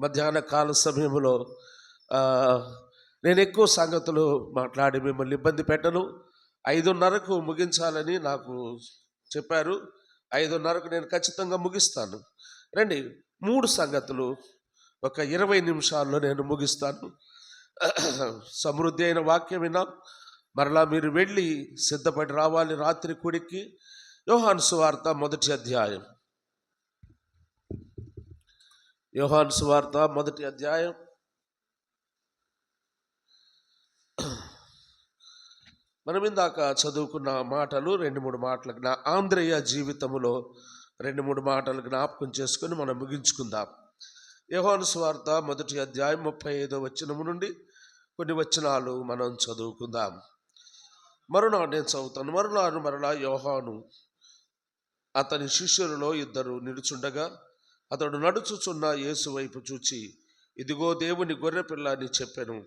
మధ్యాహ్న కాల సమయంలో నేను ఎక్కువ సంగతులు మాట్లాడి మిమ్మల్ని ఇబ్బంది పెట్టను. 5:30కు ముగించాలని నాకు చెప్పారు. 5:30కు నేను ఖచ్చితంగా ముగిస్తాను. రండి, 3 సంగతులు ఒక 20 నిమిషాల్లో నేను ముగిస్తాను. సమృద్ధి అయిన వాక్యం విన్నాం. మరలా మీరు వెళ్ళి సిద్ధపడి రావాలి రాత్రి కూడికి. యోహాను సువార్త 1వ అధ్యాయం. యోహాను సువార్త 1వ అధ్యాయం. మనం ఇందాక చదువుకున్న మాటలు 2-3 మాటలకు నా ఆంధ్రేయ జీవితంలో 2-3 మాటలు జ్ఞాపకం చేసుకొని మనం ముగించుకుందాం. యోహాను సువార్త 1వ అధ్యాయం 35వ వచనం నుండి కొన్ని వచనాలు మనం చదువుకుందాం. మరునాడు నేను చదువుతాను. మరలా యోహాను అతని శిష్యులలో 2 నిలుచుండగా అతడు నడుచుచున్న యేసు వైపు చూచి, ఇదిగో దేవుని గొర్రెపిల్ల అని చెప్పెను.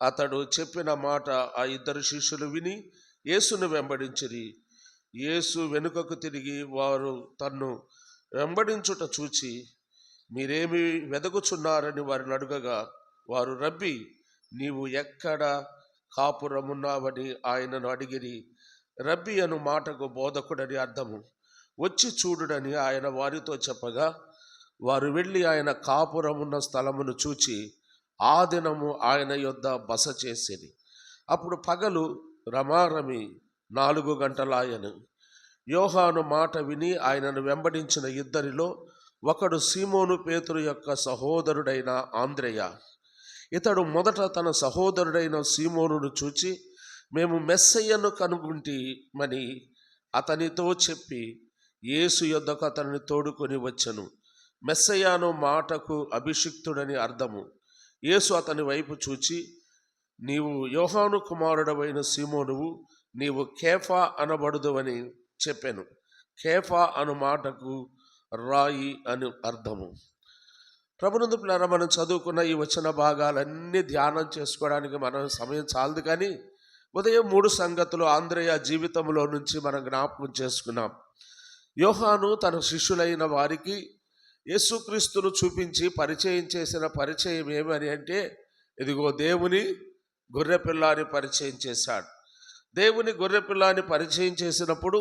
అతడు చెప్పిన మాట ఆ 2 శిష్యులు విని యేసును వెంబడించిరి. యేసు వెనుకకు తిరిగి వారు తన్ను వెంబడించుట చూచి, మీరేమి వెదకుచున్నారని వారిని అడుగగా, వారు రబ్బీ, నీవు ఎక్కడ కాపురమున్నావని ఆయనను అడిగిరి. రబ్బీ అను మాటకు బోధకుడని అర్థము. వచ్చి చూడుడని ఆయన వారితో చెప్పగా, వారు వెళ్ళి ఆయన కాపురమున్న స్థలమును చూచి ఆ దినము ఆయన యొద్ద బస చేసిరి. అప్పుడు పగలు రమారమి 4 గంటలాయను. యోహాను మాట విని ఆయనను వెంబడించిన 2 ఒకడు సీమోను పేతురు యొక్క సహోదరుడైన ఆంద్రెయ. ఇతడు మొదట తన సహోదరుడైన సీమోనును చూచి, మేము మెస్సయ్యను కనుగొంటిమని అతనితో చెప్పి యేసు యొద్దకు అతనిని తోడుకొని వచ్చెను. మెస్సయ్యను మాటకు అభిషిక్తుడని అర్థము. యేసు అతని వైపు చూచి, నీవు యోహాను కుమారుడవైన సీమోనువు, నీవు కేఫా అనబడుదువని చెప్పెను. కేఫా అను మాటకు రాయి అని అర్థము. ప్రభునందు పిల్లరా, మనం చదువుకున్న ఈ వచన భాగాలన్నీ ధ్యానం చేసుకోవడానికి మనం సమయం చాలదు. కానీ ఉదయం 3 సంగతులు ఆంద్రేయ జీవితంలో నుంచి మనం జ్ఞాపకం చేసుకున్నాం. యోహాను తన శిష్యులైన వారికి యేసుక్రీస్తును చూపించి పరిచయం చేసిన పరిచయం ఏమని అంటే, ఇదిగో దేవుని గొర్రెపిల్లాని పరిచయం చేశాడు. దేవుని గొర్రెపిల్లాని పరిచయం చేసినప్పుడు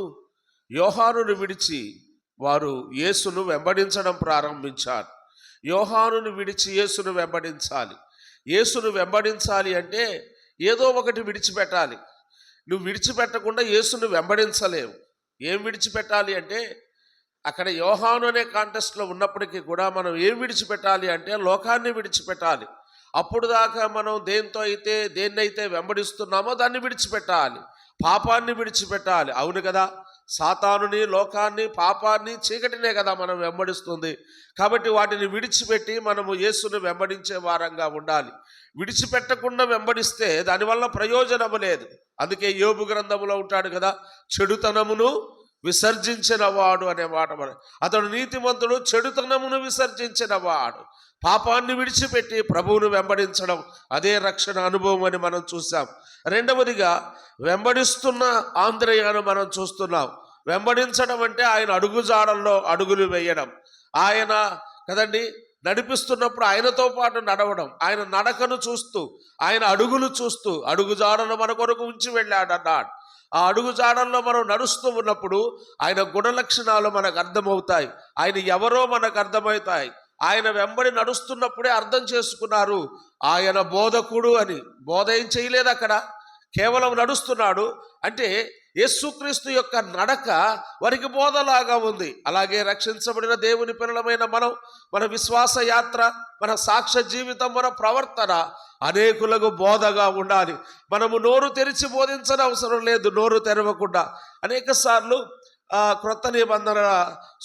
యోహానును విడిచి వారు యేసును వెంబడించడం ప్రారంభించారు. యోహానును విడిచి యేసును వెంబడించాలి. యేసును వెంబడించాలి అంటే ఏదో ఒకటి విడిచిపెట్టాలి. నువ్వు విడిచిపెట్టకుండా యేసును వెంబడించలేవు. ఏం విడిచిపెట్టాలి అంటే, అక్కడ యోహాను అనే కాంటెస్ట్లో ఉన్నప్పటికీ కూడా మనం ఏం విడిచిపెట్టాలి అంటే లోకాన్ని విడిచిపెట్టాలి. అప్పుడు దాకా మనం దేన్నైతే వెంబడిస్తున్నామో దాన్ని విడిచిపెట్టాలి. పాపాన్ని విడిచిపెట్టాలి. అవును కదా, సాతానుని, లోకాన్ని, పాపాన్ని, చీకటినే కదా మనం వెంబడిస్తుంది. కాబట్టి వాటిని విడిచిపెట్టి మనము యేసును వెంబడించే వారంగా ఉండాలి. విడిచిపెట్టకుండా వెంబడిస్తే దానివల్ల ప్రయోజనము లేదు. అందుకే యోబు గ్రంథములో ఉంటాడు కదా, చెడుతనమును విసర్జించిన వాడు అనే మాట. అతడు నీతిమంతుడు, చెడుతనమును విసర్జించిన వాడు. పాపాన్ని విడిచిపెట్టి ప్రభువును వెంబడించడం, అదే రక్షణ అనుభవం అని మనం చూసాం. రెండవదిగా వెంబడిస్తున్న ఆంద్రేయను మనం చూస్తున్నాం. వెంబడించడం అంటే ఆయన అడుగుజాడల్లో అడుగులు వేయడం. ఆయన కదండి నడిపిస్తున్నప్పుడు ఆయనతో పాటు నడవడం, ఆయన నడకను చూస్తూ, ఆయన అడుగులు చూస్తూ, అడుగుజాడను మన కొరకు ఉంచి వెళ్ళాడన్నాడు. ఆ అడుగుజాడల్లో మనం నడుస్తూ ఉన్నప్పుడు ఆయన గుణలక్షణాలు మనకు అర్థమవుతాయి. ఆయన ఎవరో మనకు అర్థమవుతాయి. ఆయన వెంబడి నడుస్తున్నప్పుడే అర్థం చేసుకున్నారు ఆయన బోధకుడు అని. బోధ ఏం చేయలేదు అక్కడ, కేవలం నడుస్తున్నాడు. అంటే యేసుక్రీస్తు యొక్క నడక వారికి బోధలాగా ఉంది. అలాగే రక్షించబడిన దేవుని పిల్లలమైన మనం, మన విశ్వాస యాత్ర, మన సాక్ష్య జీవితం, మన ప్రవర్తన అనేకులకు బోధగా ఉండాలి. మనము నోరు తెరిచి బోధించని అవసరం లేదు. నోరు తెరవకుండా అనేక సార్లు క్రొత్త నిబంధన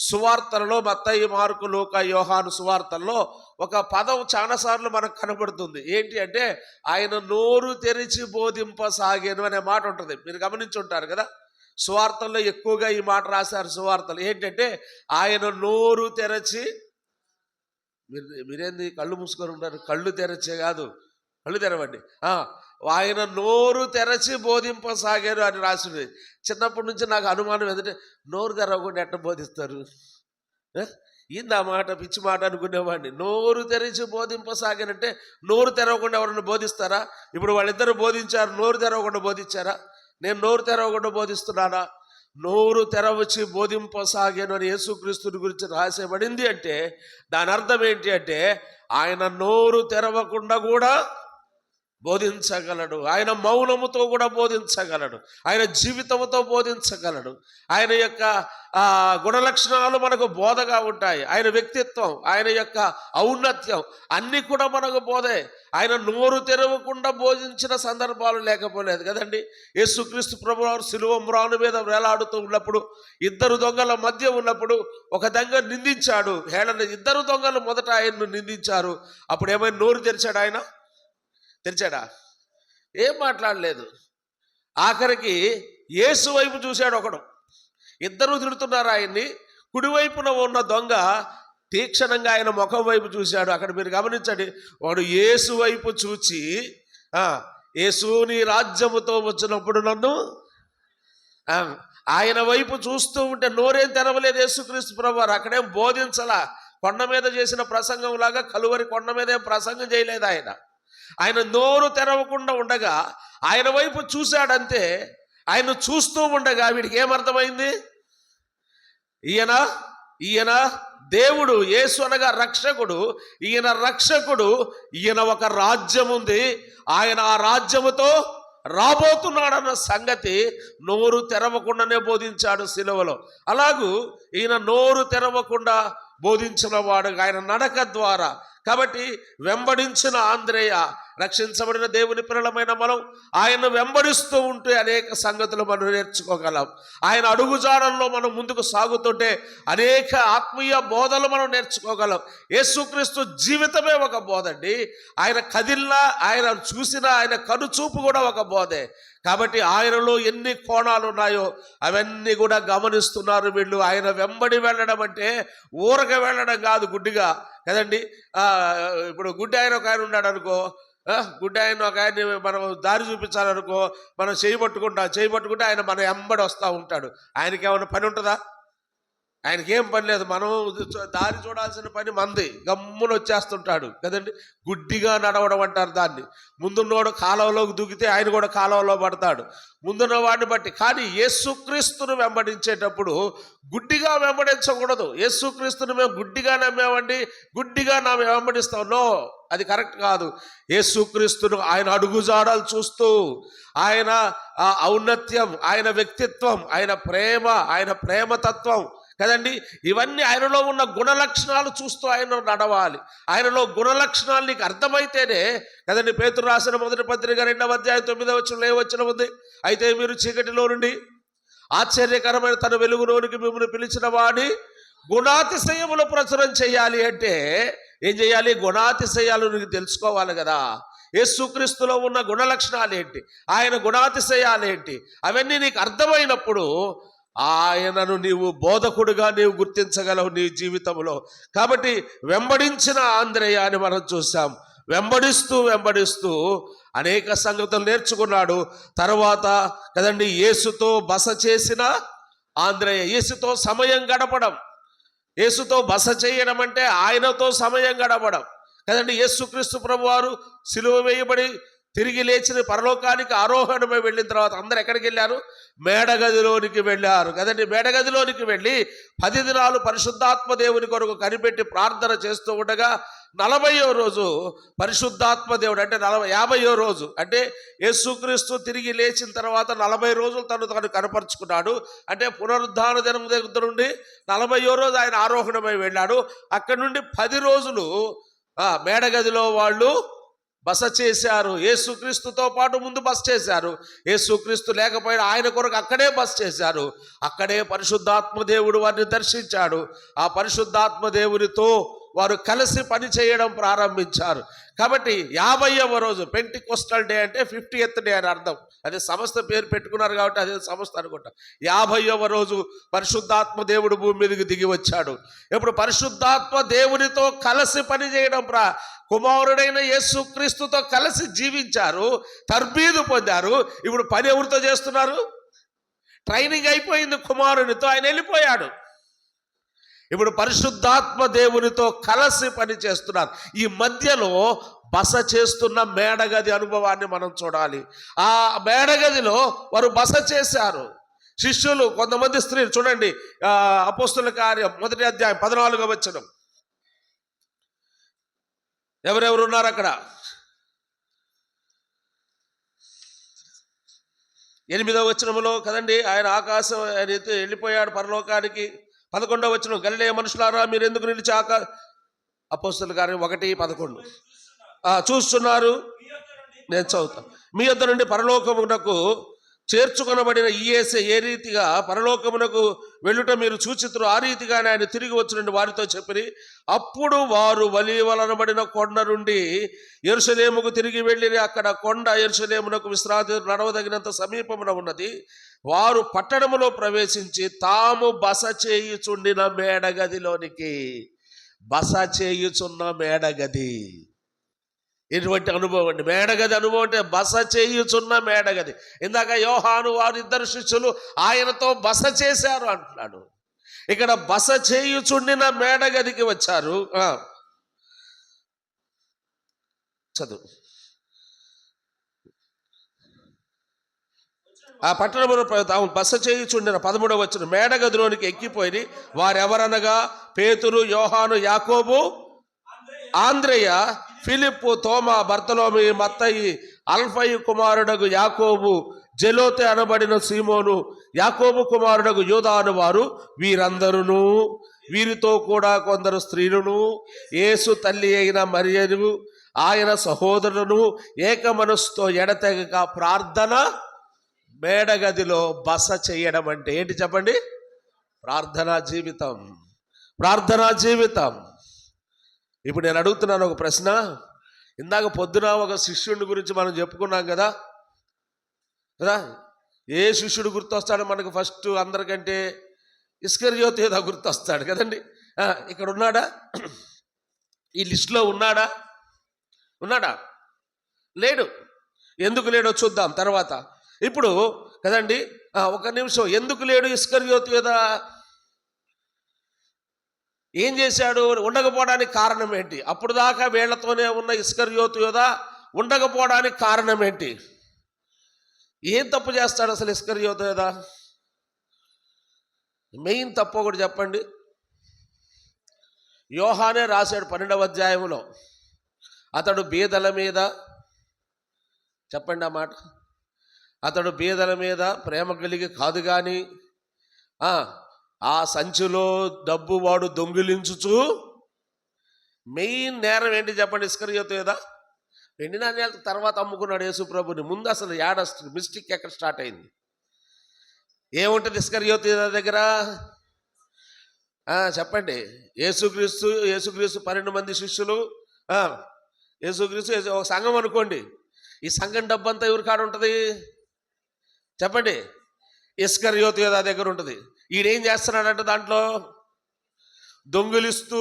సువార్తలలో, మత్తయి, మార్కు, లూకా, యోహాను సువార్తల్లో ఒక పదం చాలాసార్లు మనకు కనబడుతుంది. ఏంటి అంటే, ఆయన నోరు తెరిచి బోధింపసాగాను అనే మాట ఉంటుంది. మీరు గమనించి ఉంటారు కదా, సువార్తల్లో ఎక్కువగా ఈ మాట రాశారు సువార్తలు. ఏంటంటే, ఆయన నోరు తెరచి, మీరేంది కళ్ళు మూసుకొని ఉంటారు? కళ్ళు తెరచే కాదు, కళ్ళు తెరవండి. ఆయన నోరు తెరచి బోధింపసాగారు అని రాసింది. చిన్నప్పటి నుంచి నాకు అనుమానం ఏంటంటే, నోరు తెరవకుండా ఎట్ట బోధిస్తారు? ఏంది ఆ మాట, పిచ్చి మాట అనుకునేవాడిని. నోరు తెరిచి బోధింపసాగానంటే నోరు తెరవకుండా ఎవరన్నా బోధిస్తారా? ఇప్పుడు వాళ్ళిద్దరు బోధించారు, నోరు తెరవకుండా బోధించారా? నేను నోరు తెరవకుండా బోధిస్తున్నానా? నోరు తెరవచ్చి బోధింపసాగాను అని యేసుక్రీస్తుని గురించి రాసేబడింది అంటే దాని అర్థం ఏంటి అంటే ఆయన నోరు తెరవకుండా కూడా బోధించగలడు. ఆయన మౌనముతో కూడా బోధించగలడు. ఆయన జీవితంతో బోధించగలడు. ఆయన యొక్క గుణలక్షణాలు మనకు బోధగా ఉంటాయి. ఆయన వ్యక్తిత్వం, ఆయన యొక్క ఔన్నత్యం అన్నీ కూడా మనకు బోధే. ఆయన నోరు తెరవకుండా బోధించిన సందర్భాలు లేకపోలేదు కదండి. యేసుక్రీస్తు ప్రభువారు శిలువ మ్రాను మీద వేలాడుతూ ఉన్నప్పుడు, ఇద్దరు దొంగల మధ్య ఉన్నప్పుడు ఒక దొంగ నిందించాడు. ఇద్దరు దొంగలు మొదట ఆయన్ను నిందించారు. అప్పుడు ఏమైనా నోరు తెరిచాడు? ఆయన తెరిచాడా? ఏం మాట్లాడలేదు. ఆఖరికి యేసు వైపు చూశాడు ఒకడు. ఇద్దరు తిడుతున్నారు ఆయన్ని. కుడివైపున ఉన్న దొంగ తీక్షణంగా ఆయన ముఖం వైపు చూశాడు. అక్కడ మీరు గమనించండి, వాడు యేసు వైపు చూచి, యేసు నీ రాజ్యముతో వచ్చినప్పుడు నన్ను, ఆయన వైపు చూస్తూ ఉంటే నోరేం తెరవలేదు యేసుక్రీస్తు ప్రభువారు. అక్కడేం బోధించలా. కొండ మీద చేసిన ప్రసంగం లాగా కలువరి కొండ మీద ఏం ప్రసంగం చేయలేదు ఆయన. ఆయన నోరు తెరవకుండా ఉండగా ఆయన వైపు చూశాడంతే. ఆయన చూస్తూ ఉండగా వీడికి ఏమర్థమైంది? ఈయన దేవుడు, యేసు అనగా రక్షకుడు. ఈయన రక్షకుడు. ఈయన ఒక రాజ్యం ఉంది, ఆయన ఆ రాజ్యముతో రాబోతున్నాడన్న సంగతి నోరు తెరవకుండానే బోధించాడు సిలువలో. అలాగూ ఈయన నోరు తెరవకుండా బోధించిన వాడు ఆయన నడక ద్వారా. కాబట్టి వెంబడించిన ఆంద్రేయ, రక్షించబడిన దేవుని పిల్లలమైన మనం ఆయన వెంబడిస్తూ ఉంటే అనేక సంగతులు మనం నేర్చుకోగలం. ఆయన అడుగుజాడల్లో మనం ముందుకు సాగుతుంటే అనేక ఆత్మీయ బోధలు మనం నేర్చుకోగలం. యేసుక్రీస్తు జీవితమే ఒక బోధండి. ఆయన కదిలినా, ఆయన చూసిన ఆయన కనుచూపు కూడా ఒక బోధే. కాబట్టి ఆయనలో ఎన్ని కోణాలు ఉన్నాయో అవన్నీ కూడా గమనిస్తున్నారు వీళ్ళు. ఆయన వెంబడి వెళ్ళడం అంటే ఊరక వెళ్ళడం కాదు గుడ్డిగా కదండి. ఇప్పుడు గుడ్డి ఆయన ఒక ఆయన ఉన్నాడు అనుకో, గుడ్డి ఆయన ఒక ఆయన్ని మనం దారి చూపించాలనుకో, మనం చేయబట్టుకుంటే ఆయన మన వెంబడి వస్తూ ఉంటాడు. ఆయనకి ఏమైనా పని ఉంటుందా? ఆయనకేం పని లేదు. మనం దారి చూడాల్సిన పని మంది. గమ్మున వచ్చేస్తుంటాడు కదండి. గుడ్డిగా నడవడం అంటారు దాన్ని. ముందున్నోడు కాలువలోకి దూకితే ఆయన కూడా కాలువలో పడతాడు ముందున్న వాడిని బట్టి. కానీ యేసుక్రీస్తును వెంబడించేటప్పుడు గుడ్డిగా వెంబడించకూడదు. యేసుక్రీస్తును మేము గుడ్డిగా నమ్మేవండి, గుడ్డిగా నా వెంబడిస్తాం, నో, అది కరెక్ట్ కాదు. యేసుక్రీస్తును ఆయన అడుగుజాడలు చూస్తూ, ఆయన ఔన్నత్యం, ఆయన వ్యక్తిత్వం, ఆయన ప్రేమ, ఆయన ప్రేమతత్వం కదండి, ఇవన్నీ ఆయనలో ఉన్న గుణలక్షణాలు చూస్తూ ఆయన నడవాలి. ఆయనలో గుణలక్షణాలు నీకు అర్థమైతేనే కదండి. పేతురు రాసిన మొదటి పత్రిక 2వ అధ్యాయం 9వ వచనంలో ఏ వచనం ఉంది? అయితే మీరు చీకటిలో నుండి ఆశ్చర్యకరమైన తన వెలుగులోనికి మిమ్మల్ని పిలిచిన వాడి గుణాతిశయములు ప్రచురం చేయాలి అంటే ఏం చేయాలి? గుణాతిశయాలు నీకు తెలుసుకోవాలి కదా. యేసుక్రీస్తులో ఉన్న గుణలక్షణాలు ఏంటి, ఆయన గుణాతిశయాలు ఏంటి, అవన్నీ నీకు అర్థమైనప్పుడు ఆయనను నీవు బోధకుడుగా నీవు గుర్తించగలవు నీ జీవితంలో. కాబట్టి వెంబడించిన ఆంద్రేయ అని మనం చూసాం. వెంబడిస్తూ అనేక సంగతులు నేర్చుకున్నాడు. తర్వాత కదండి, యేసుతో బస చేసిన ఆంద్రేయ, యేసుతో సమయం గడపడం. యేసుతో బస చేయడం అంటే ఆయనతో సమయం గడపడం కదండి. యేసుక్రీస్తు ప్రభువారు సిలువ వేయబడి తిరిగి లేచిన పరలోకానికి ఆరోహణమై వెళ్ళిన తర్వాత అందరు ఎక్కడికి వెళ్ళారు? మేడగదిలోనికి వెళ్ళారు కదండి. మేడగదిలోనికి వెళ్ళి 10 దినాలు పరిశుద్ధాత్మ దేవుని కొరకు కనిపెట్టి ప్రార్థన చేస్తూ ఉండగా 40వ రోజు పరిశుద్ధాత్మ దేవుడు అంటే 50వ రోజు అంటే యేసుక్రీస్తు తిరిగి లేచిన తర్వాత 40 రోజులు తను కనపరుచుకున్నాడు. అంటే పునరుద్ధాన దినం దగ్గర నుండి 40వ రోజు ఆయన ఆరోహణమై వెళ్ళాడు. అక్కడి నుండి 10 రోజులు మేడగదిలో వాళ్ళు బస చేశారు. యేసుక్రీస్తుతో పాటు ముందు బస చేశారు. యేసుక్రీస్తు లేకపోయినా ఆయన కొరకు అక్కడే బస చేశారు. అక్కడే పరిశుద్ధాత్మ దేవుడు వారిని దర్శించాడు. ఆ పరిశుద్ధాత్మ దేవునితో వారు కలిసి పని చేయడం ప్రారంభించారు. కాబట్టి 50వ రోజు పెంటికోస్టల్ డే అంటే 50th డే అని అర్థం. అదే సంస్థ పేరు పెట్టుకున్నారు కాబట్టి అదే సంస్థ అనుకుంటా. 50వ రోజు పరిశుద్ధాత్మ దేవుడు భూమి మీదకి దిగి వచ్చాడు. ఇప్పుడు పరిశుద్ధాత్మ దేవునితో కలిసి పని చేయడం కుమారుడైన యేసుక్రీస్తుతో కలిసి జీవించారు, తర్బీదు పొందారు. ఇప్పుడు పని ఎవరితో చేస్తున్నారు? ట్రైనింగ్ అయిపోయింది కుమారునితో, ఆయన వెళ్ళిపోయాడు. ఇప్పుడు పరిశుద్ధాత్మ దేవునితో కలిసి పని చేస్తున్నారు. ఈ మధ్యలో బస చేస్తున్న మేడగది అనుభవాన్ని మనం చూడాలి. ఆ మేడగదిలో వారు బస చేశారు. శిష్యులు, కొంతమంది స్త్రీలు చూడండి, అపోస్తుల కార్యం 1వ అధ్యాయం 14వ వచనం. ఎవరెవరు ఉన్నారు అక్కడ? 8వ వచనంలో కదండి, ఆయన ఆకాశం ఆయన వెళ్ళిపోయాడు పరలోకానికి. 11వ వచనం, గలిలయ మనుషులారా మీరు ఎందుకు నిలిచి అపోస్తుల కార్యం 1:11 చూస్తున్నారు. నేను చదువుతాను. మీ యొద్ద నుండి పరలోకమునకు చేర్చుకొనబడిన ఈ యేసే ఏ రీతిగా పరలోకమునకు వెళ్ళుట మీరు చూచితురు, ఆ రీతిగానే ఆయన తిరిగి వచ్చిన వారితో చెప్పిరి. అప్పుడు వారు ఒలీవలనబడిన కొండ నుండి యెరూషలేముకు తిరిగి వెళ్ళిరి. అక్కడ కొండ యెరూషలేమునకు విశ్రాంతి నడవదగినంత సమీపమున ఉన్నది. వారు పట్టణములో ప్రవేశించి తాము బస చేయుచుండిన మేడగదిలోనికి, బస చేయుచున్న మేడగది, ఇటువంటి అనుభవం అండి. మేడగది అనుభవం అంటే బస చేయుచున్న మేడగది. ఇందాక యోహాను వారిద్దరు శిష్యులు ఆయనతో బస చేశారు అంటున్నాడు. ఇక్కడ బస చేయుచుండిన మేడగదికి వచ్చారు. చదువు. ఆ పట్టణమును తాము బస చేయుచుండిన 13వ వచనం, మేడగదిలోనికి ఎక్కిపోయి వారెవరనగా పేతురు, యోహాను, యాకోబు, ఆంద్రేయ, ఫిలిప్పు, తోమా, బర్తలోమి, మత్తయి, అల్ఫయి కుమారుడగు యాకోబు, జెలోతే అనబడిన సీమోను, యాకోబు కుమారుడగు యూదా అను వారు వీరందరూ, వీరితో కూడా కొందరు స్త్రీలను, యేసు తల్లి అయిన మరియను ఆయన సహోదరులను ఏక మనస్సుతో ఎడతెగక ప్రార్థన మేడగదిలో బస చేయడం అంటే ఏంటి చెప్పండి? ప్రార్థనా జీవితం. ప్రార్థనా జీవితం. ఇప్పుడు నేను అడుగుతున్నాను ఒక ప్రశ్న. ఇందాక పొద్దున ఒక శిష్యుడి గురించి మనం చెప్పుకున్నాం కదా. ఏ శిష్యుడు గుర్తొస్తాడు మనకు? ఫస్ట్ అందరికంటే ఇస్కరియోతు యూదా గుర్తొస్తాడు కదండి. ఇక్కడ ఉన్నాడా? ఈ లిస్టులో ఉన్నాడా? లేడు. ఎందుకు లేడో చూద్దాం తర్వాత. ఇప్పుడు కదండి, ఒక నిమిషం, ఎందుకు లేడు ఇస్కరియోతు యూదా? ఏం చేశాడు? ఉండకపోవడానికి కారణం ఏంటి? అప్పుడు దాకా వీళ్లతోనే ఉన్న ఇస్కరియోతు యూదా ఉండకపోవడానికి కారణం ఏంటి? ఏం తప్పు చేస్తాడు అసలు ఇస్కరియోతు యూదా? మెయిన్ తప్పు ఒకటి చెప్పండి. యోహానే రాశాడు 12వ అధ్యాయంలో, అతడు బీదల మీద, చెప్పండి ఆ మాట, అతడు బీదల మీద ప్రేమ కలిగి కాదు కానీ ఆ సంచిలో డబ్బు వాడు దొంగిలించుచు. మెయిన్ నేరం ఏంటి చెప్పండి ఇస్కరియోతు యూదా? వెండి నాణ్యాల తర్వాత అమ్ముకున్నాడు యేసు ప్రభుని. ముందు అసలు మిస్టేక్ ఎక్కడ స్టార్ట్ అయింది? ఏముంటుంది ఇస్కరియోతు యూదా దగ్గర? చెప్పండి. యేసుక్రీస్తు 12 మంది శిష్యులు, యేసుక్రీస్తు ఒక సంఘం అనుకోండి. ఈ సంఘం డబ్బంతా ఎవరి కాడ ఉంటుంది చెప్పండి? ఇస్కరియోతు యూదా దగ్గర ఉంటుంది. ఈడేం చేస్తున్నాడంట? దాంట్లో దొంగిలిస్తూ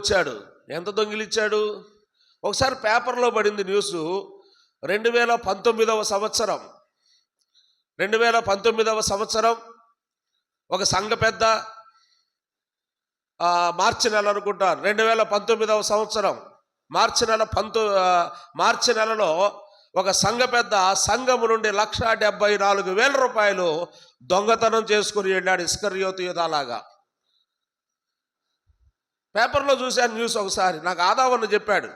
వచ్చాడు. ఎంత దొంగిలిచ్చాడు? ఒకసారి పేపర్లో పడింది న్యూస్. 2019వ సంవత్సరం ఒక సంఘ పెద్ద, మార్చి నెల అనుకుంటాను, 2019వ సంవత్సరం మార్చి నెలలో ఒక సంఘ పెద్ద సంఘము నుండి 1,74,000 రూపాయలు దొంగతనం చేసుకుని వెళ్ళాడు ఇస్కరియోతు యూదా లాగా. పేపర్లో చూశాను న్యూస్ ఒకసారి. నాకు ఆదావన్న చెప్పాడు,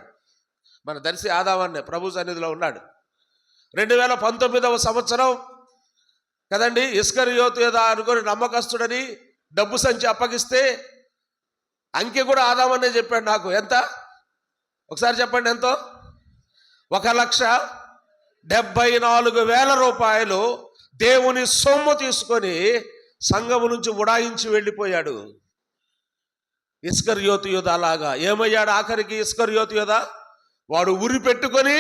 మన దర్శి ఆదావన్నే, ప్రభు సన్నిధిలో ఉన్నాడు. 2019వ సంవత్సరం కదండి. ఇస్కరియోతు యూదా అనుకుని నమ్మకస్తుడని డబ్బు సంచి అప్పగిస్తే అంకె కూడా ఆదావన్నే చెప్పాడు నాకు. ఎంత? ఒకసారి చెప్పండి ఎంతో? 1,74,000 రూపాయలు దేవుని సొమ్ము తీసుకొని సంఘము నుంచి ఉడాయించి వెళ్ళిపోయాడు ఇస్కరియోతు యూదా లాగా. ఏమయ్యాడు ఆఖరికి ఇస్కరియోతు యూదా? వాడు ఉరి పెట్టుకొని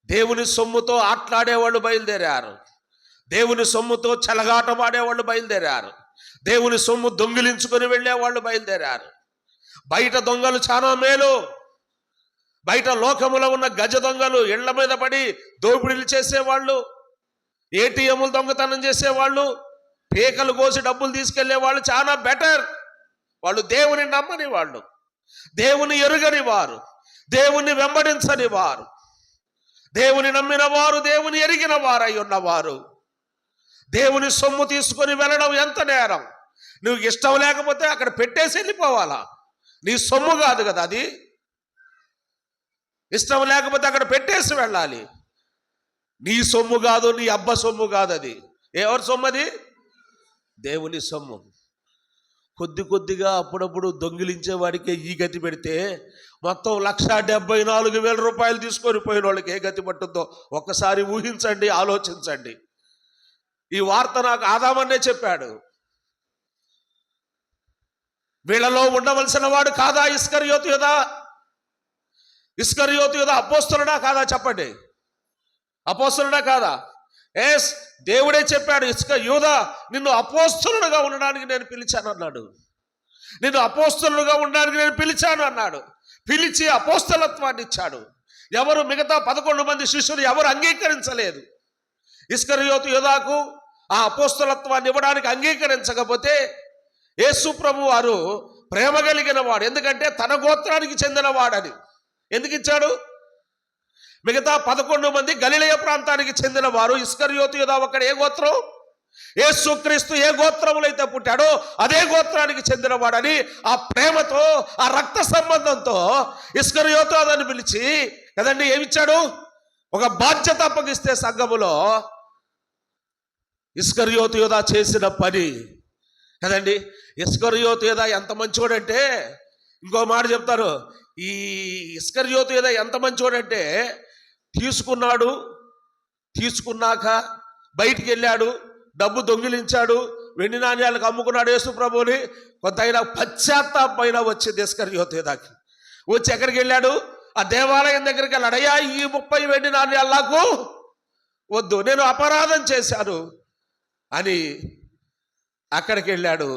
దేవుని సొమ్ముతో ఆట్లాడేవాళ్ళు బయలుదేరారు. దేవుని సొమ్ముతో చెలగాటం ఆడేవాళ్ళు బయలుదేరారు. దేవుని సొమ్ము దొంగిలించుకొని వెళ్ళేవాళ్ళు బయలుదేరారు. బయట దొంగలు చాలా మేలు. బయట లోకములో ఉన్న గజ దొంగలు ఇళ్ల మీద పడి దోపిడీలు చేసేవాళ్ళు, ఏటీఎంలు దొంగతనం చేసేవాళ్ళు, పేకలు కోసి డబ్బులు తీసుకెళ్లే వాళ్ళు చాలా బెటర్. వాళ్ళు దేవుని నమ్మని వాళ్ళు, దేవుని ఎరుగని వారు, దేవుని వెంబడించని వారు, దేవుని నమ్మిన వారు, దేవుని ఎరిగిన వారై ఉన్నవారు. దేవుని సొమ్ము తీసుకొని వెళ్ళడం ఎంత నేరం. నువ్వు ఇష్టం లేకపోతే అక్కడ పెట్టేసి వెళ్ళిపోవాలా. నీ సొమ్ము కాదు కదా అది. ఇష్టం లేకపోతే అక్కడ పెట్టేసి వెళ్ళాలి. నీ సొమ్ము కాదు, నీ అబ్బ సొమ్ము కాదు అది. ఎవరి సొమ్ము అది? దేవుని సొమ్ము. కొద్ది కొద్దిగా అప్పుడప్పుడు దొంగిలించే వాడికే ఈ గతి పెడితే మొత్తం 1,74,000 రూపాయలు తీసుకొని పోయిన వాళ్ళకి ఏ గతి పట్టుద్దో ఒక్కసారి ఊహించండి, ఆలోచించండి. ఈ వార్త నాకు ఆదామన్నే చెప్పాడు. వీళ్ళలో ఉండవలసిన వాడు కాదా ఇస్కరియోతు యూదా? ఇస్కరియోతు యూదా అపోస్తలుడా కాదా? చెప్పండి, అపోస్తలుడా కాదా? ఎస్, దేవుడే చెప్పాడు, యూదా నిన్ను అపోస్తలుడుగా ఉండడానికి నేను పిలిచాను అన్నాడు. నిన్ను అపోస్తలుడుగా ఉండడానికి నేను పిలిచాను అన్నాడు. పిలిచి అపోస్తలత్వాన్ని ఇచ్చాడు. ఎవరు మిగతా 11 మంది శిష్యులు ఎవరు అంగీకరించలేదు. ఇస్కరియోతు యూదాకు ఆ అపోస్తలత్వాన్ని ఇవ్వడానికి అంగీకరించకపోతే యేసు ప్రభు వారు ప్రేమ కలిగిన వాడు, ఎందుకంటే తన గోత్రానికి చెందిన వాడని. ఎందుకు ఇచ్చాడు? మిగతా 11 మంది గలిలయ ప్రాంతానికి చెందిన వారు. ఇస్కరియోతు యూదా ఒక్కడు ఏ గోత్రం? యేసుక్రీస్తు ఏ గోత్రములో అయితే పుట్టాడో అదే గోత్రానికి చెందిన వాడని ఆ ప్రేమతో, ఆ రక్త సంబంధంతో ఇస్కరియోతు యూదాను పిలిచి కదండి ఏమిచ్చాడు? ఒక బాధ్యత అప్పగిస్తే సంఘములో ఇస్కరియోతు యూదా చేసిన పని కదండి. ఇస్కరియోతు యూదా ఎంత మంచోడంటే, ఇంకో మాట చెప్తారు, ఈ ఇస్కరియోతు యూదా ఎంత మంచోడంటే తీసుకున్నాక బయటికి వెళ్ళాడు, డబ్బు దొంగిలించాడు, వెండి నాణ్యాలకు అమ్ముకున్నాడు యేసు ప్రభువుని. కొంత అయినా పశ్చాత్తాపైన వచ్చింది ఇస్కరియోతు యూదాకి. వచ్చి ఎక్కడికి వెళ్ళాడు? ఆ దేవాలయం దగ్గరికి వెళ్ళాడు. అయ్యా, ఈ 30 వెండి నాణ్యాలు నాకు వద్దు, నేను అపరాధం చేశాను అని అక్కడికి వెళ్ళాడు.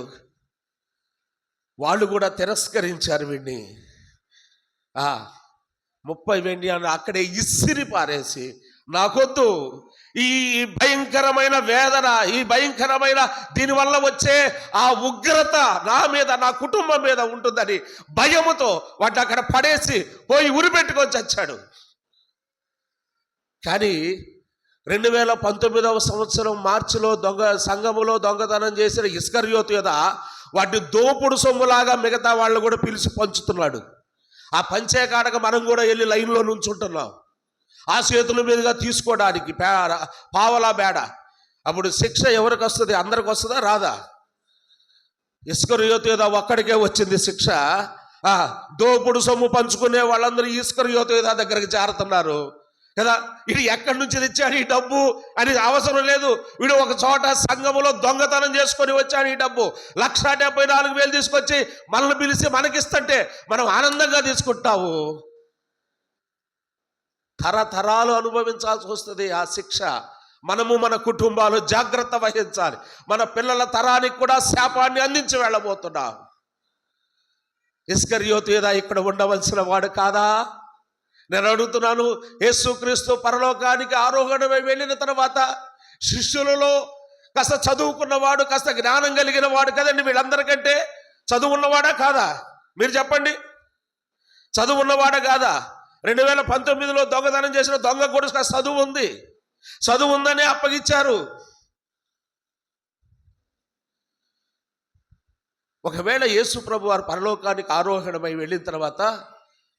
వాళ్ళు కూడా తిరస్కరించారు వీడిని. 30 వెండి అని అక్కడే ఇసిరి పారేసి, నాకొద్దు, ఈ భయంకరమైన వేదన, ఈ భయంకరమైన దీనివల్ల వచ్చే ఆ ఉగ్రత నా మీద, నా కుటుంబం మీద ఉంటుందని భయముతో వాటిని అక్కడ పడేసి పోయి ఉరిపెట్టుకొని చచ్చాడు. కానీ 2019వ సంవత్సరం మార్చిలో సంఘములో దొంగతనం చేసిన ఇస్కరియోతు యూదా వాటిని దోపుడు సొమ్ములాగా మిగతా వాళ్ళు కూడా పిలిచి పంచుతున్నాడు. ఆ పంచే కాడక మనం కూడా వెళ్ళి లైన్లో నుంచుంటున్నాం, ఆ చేతుల మీదుగా తీసుకోవడానికి పావలా బేడ. అప్పుడు శిక్ష ఎవరికి వస్తుంది? అందరికి వస్తుందా? రాదా? ఇస్కరియోతు యూదా ఒక్కడికే వచ్చింది శిక్ష. దోపుడు సొమ్ము పంచుకునే వాళ్ళందరూ ఇస్కరియోతు యూదా దగ్గరికి చేరుతున్నారు కదా. వీడు ఎక్కడి నుంచి తెచ్చాడు ఈ డబ్బు అని అవసరం లేదు. వీడు ఒక చోట సంఘములో దొంగతనం చేసుకొని వచ్చాడు ఈ డబ్బు. 1,74,000 తీసుకొచ్చి మనల్ని పిలిచి మనకిస్తుంటే మనం ఆనందంగా తీసుకుంటావు. తరతరాలు అనుభవించాల్సి వస్తుంది ఆ శిక్ష. మనము మన కుటుంబాలు జాగ్రత్త వహించాలి. మన పిల్లల తరానికి కూడా శాపాన్ని అందించి వెళ్ళబోతున్నాం. ఇస్కరియోతు యూదా ఇక్కడ ఉండవలసిన వాడు కాదా? నేను అడుగుతున్నాను, యేసుక్రీస్తు పరలోకానికి ఆరోహణమై వెళ్ళిన తర్వాత శిష్యులలో కాస్త చదువుకున్నవాడు, కాస్త జ్ఞానం కలిగిన వాడు కదండి. వీళ్ళందరికంటే చదువు ఉన్నవాడా కాదా? మీరు చెప్పండి, చదువు ఉన్నవాడా కాదా? 2019లో దొంగతనం చేసిన దొంగ కూడా కాస్త చదువు ఉంది, చదువు ఉందని అప్పగిచ్చారు. ఒకవేళ యేసు ప్రభు వారు పరలోకానికి ఆరోహణమై వెళ్ళిన తర్వాత